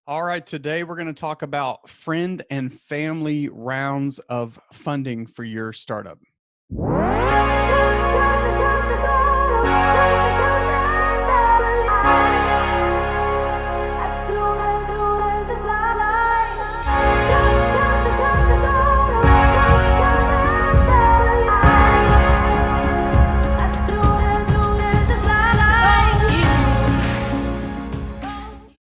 All right, today we're going to talk about friend and family rounds of funding for your startup.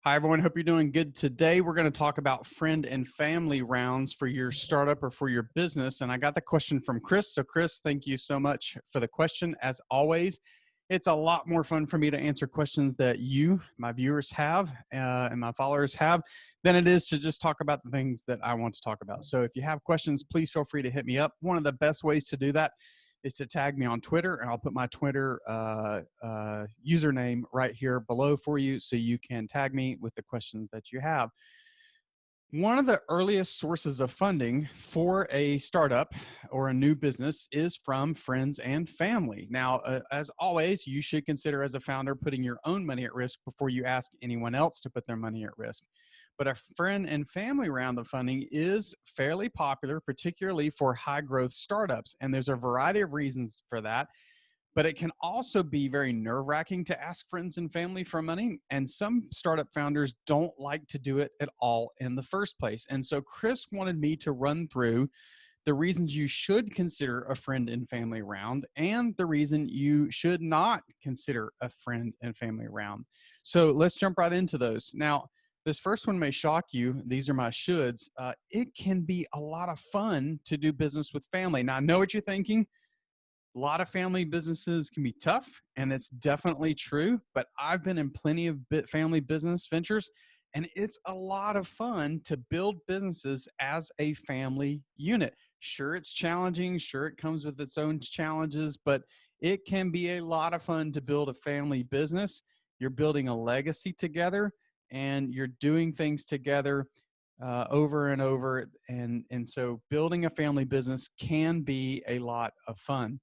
Hi, everyone. Hope you're doing good. Today, we're going to talk about friend and family rounds for your startup or for your business. And I got the question from Chris. So, Chris, thank you so much for the question. As always, it's a lot more fun for me to answer questions that you, my viewers, have and my followers have than it is to just talk about the things that I want to talk about. So, if you have questions, please feel free to hit me up. One of the best ways to do that is to tag me on Twitter, and I'll put my Twitter username right here below for you so you can tag me with the questions that you have. One of the earliest sources of funding for a startup or a new business is from friends and family. Now, as always, you should consider as a founder putting your own money at risk before you ask anyone else to put their money at risk. But a friend and family round of funding is fairly popular, particularly for high growth startups. And there's a variety of reasons for that. But it can also be very nerve wracking to ask friends and family for money. And some startup founders don't like to do it at all in the first place. And so Chris wanted me to run through the reasons you should consider a friend and family round and the reason you should not consider a friend and family round. So let's jump right into those. Now, this first one may shock you. These are my shoulds. It can be a lot of fun to do business with family. Now, I know what you're thinking. A lot of family businesses can be tough, and it's definitely true, but I've been in plenty of family business ventures, and it's a lot of fun to build businesses as a family unit. Sure, it's challenging. Sure, it comes with its own challenges, but it can be a lot of fun to build a family business. You're building a legacy together, and you're doing things together over and over. And so building a family business can be a lot of fun.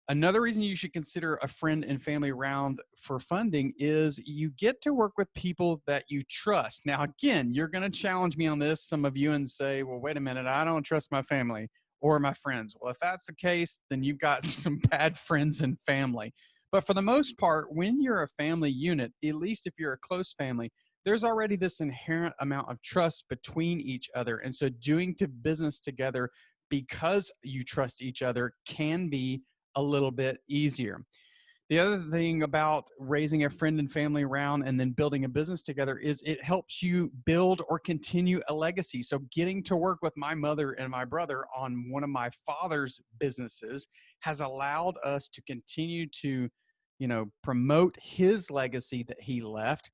Another reason you should consider a friend and family round for funding is you get to work with people that you trust. Now, again, you're going to challenge me on this, some of you, and say, well, wait a minute, I don't trust my family or my friends. Well, if that's the case, then you've got some bad friends and family. But for the most part, when you're a family unit, at least if you're a close family, there's already this inherent amount of trust between each other. And so doing business together because you trust each other can be a little bit easier. The other thing about raising a friend and family around and then building a business together is it helps you build or continue a legacy. So getting to work with my mother and my brother on one of my father's businesses has allowed us to continue to, promote his legacy that he left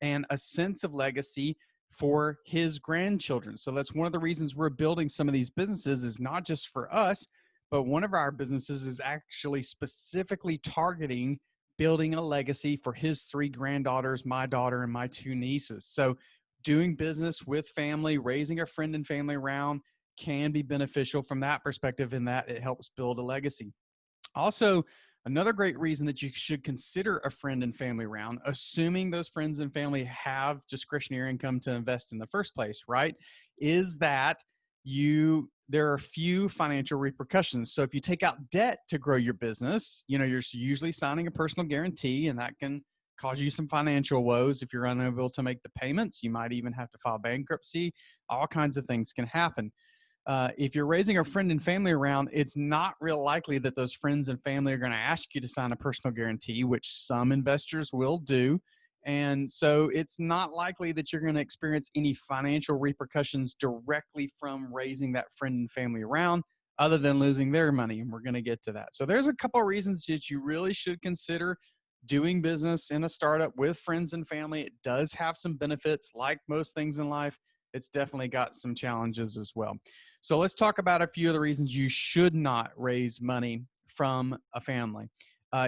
and a sense of legacy for his grandchildren. So that's one of the reasons we're building some of these businesses is not just for us, but one of our businesses is actually specifically targeting building a legacy for his three granddaughters, my daughter, and my two nieces. So doing business with family, raising a friend and family around can be beneficial from that perspective in that it helps build a legacy. Also, another great reason that you should consider a friend and family round, assuming those friends and family have discretionary income to invest in the first place, right? Is that there are few financial repercussions. So if you take out debt to grow your business, you're usually signing a personal guarantee, and that can cause you some financial woes. If you're unable to make the payments, you might even have to file bankruptcy. All kinds of things can happen. If you're raising a friend and family around, it's not real likely that those friends and family are going to ask you to sign a personal guarantee, which some investors will do. And so it's not likely that you're going to experience any financial repercussions directly from raising that friend and family around, other than losing their money. And we're going to get to that. So there's a couple of reasons that you really should consider doing business in a startup with friends and family. It does have some benefits, like most things in life. It's definitely got some challenges as well. So let's talk about a few of the reasons you should not raise money from a family.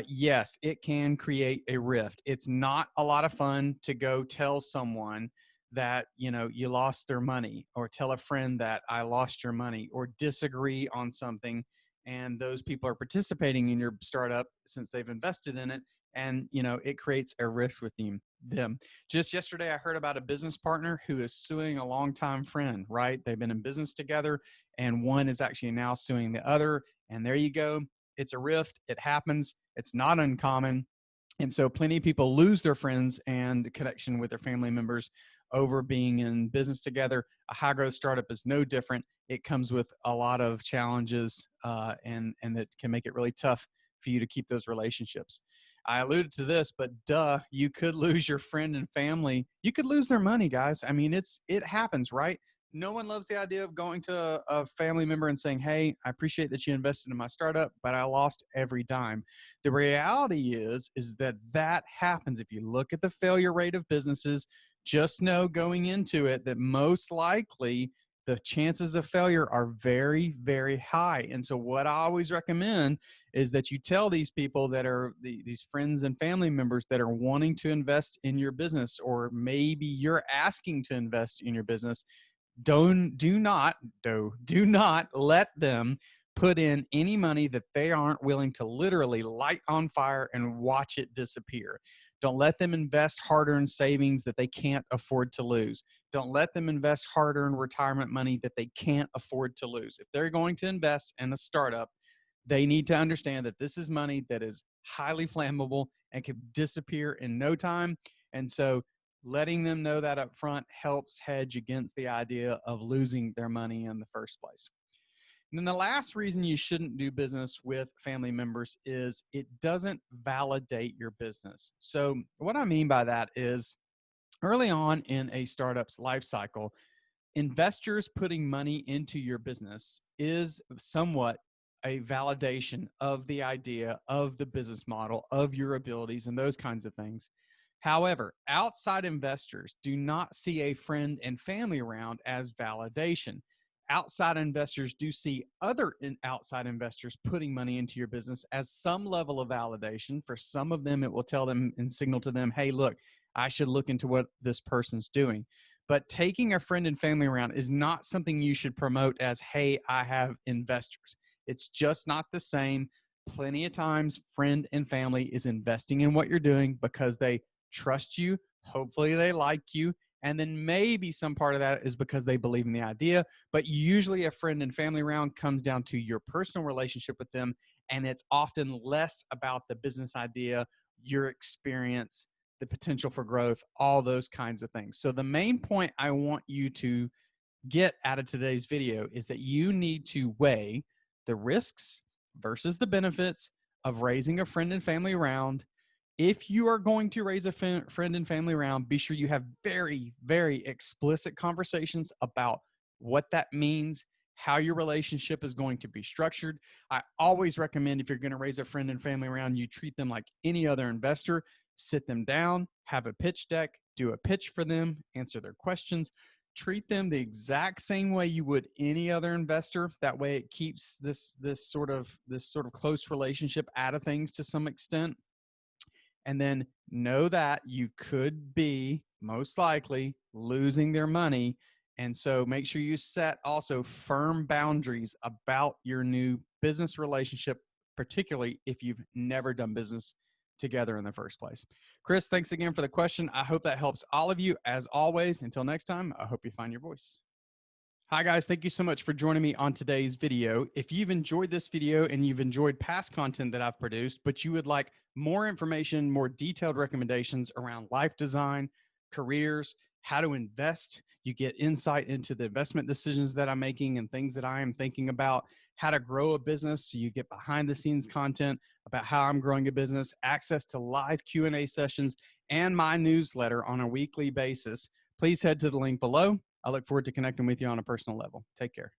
Yes, it can create a rift. It's not a lot of fun to go tell someone that, you lost their money, or tell a friend that I lost your money, or disagree on something. And those people are participating in your startup since they've invested in it. and it creates a rift with them. Just yesterday, I heard about a business partner who is suing a longtime friend, right? They've been in business together, and one is actually now suing the other. And there you go. It's a rift. It happens. It's not uncommon. And so plenty of people lose their friends and connection with their family members over being in business together. A high growth startup is no different. It comes with a lot of challenges, and that can make it really tough for you to keep those relationships. I alluded to this, but you could lose your friend and family. You could lose their money, guys. I mean, it happens, right? No one loves the idea of going to a family member and saying, "Hey, I appreciate that you invested in my startup, but I lost every dime." The reality is that happens. If you look at the failure rate of businesses, just know going into it that most likely the chances of failure are very, very high. And so what I always recommend is that you tell these people that are these friends and family members that are wanting to invest in your business, or maybe you're asking to invest in your business, do not let them put in any money that they aren't willing to literally light on fire and watch it disappear. Don't let them invest hard-earned savings that they can't afford to lose. Don't let them invest hard-earned retirement money that they can't afford to lose. If they're going to invest in a startup, they need to understand that this is money that is highly flammable and can disappear in no time. And so letting them know that up front helps hedge against the idea of losing their money in the first place. And then the last reason you shouldn't do business with family members is it doesn't validate your business. So what I mean by that is early on in a startup's life cycle, investors putting money into your business is somewhat a validation of the idea, of the business model, of your abilities, and those kinds of things. However, outside investors do not see a friend and family round as validation. Outside investors do see other outside investors putting money into your business as some level of validation. For some of them, it will tell them and signal to them, "Hey, look, I should look into what this person's doing." But taking a friend and family around is not something you should promote as, "Hey, I have investors." It's just not the same. Plenty of times, friend and family is investing in what you're doing because they trust you. Hopefully, they like you. And then maybe some part of that is because they believe in the idea. But usually, a friend and family round comes down to your personal relationship with them. And it's often less about the business idea, your experience, the potential for growth, all those kinds of things. So the main point I want you to get out of today's video is that you need to weigh the risks versus the benefits of raising a friend and family round. If you are going to raise a friend and family round, be sure you have very, very explicit conversations about what that means, how your relationship is going to be structured. I always recommend, if you're going to raise a friend and family round, you treat them like any other investor. Sit them down, have a pitch deck, do a pitch for them, answer their questions, treat them the exact same way you would any other investor. That way it keeps this sort of close relationship out of things to some extent. And then know that you could be most likely losing their money. And so make sure you set also firm boundaries about your new business relationship, particularly if you've never done business together in the first place. Chris, thanks again for the question. I hope that helps all of you. As always, until next time, I hope you find your voice. Hi guys, thank you so much for joining me on today's video. If you've enjoyed this video and you've enjoyed past content that I've produced, but you would like more information, more detailed recommendations around life design, careers, how to invest, you get insight into the investment decisions that I'm making and things that I am thinking about, how to grow a business, so you get behind the scenes content about how I'm growing a business, access to live Q&A sessions, and my newsletter on a weekly basis, please head to the link below. I look forward to connecting with you on a personal level. Take care.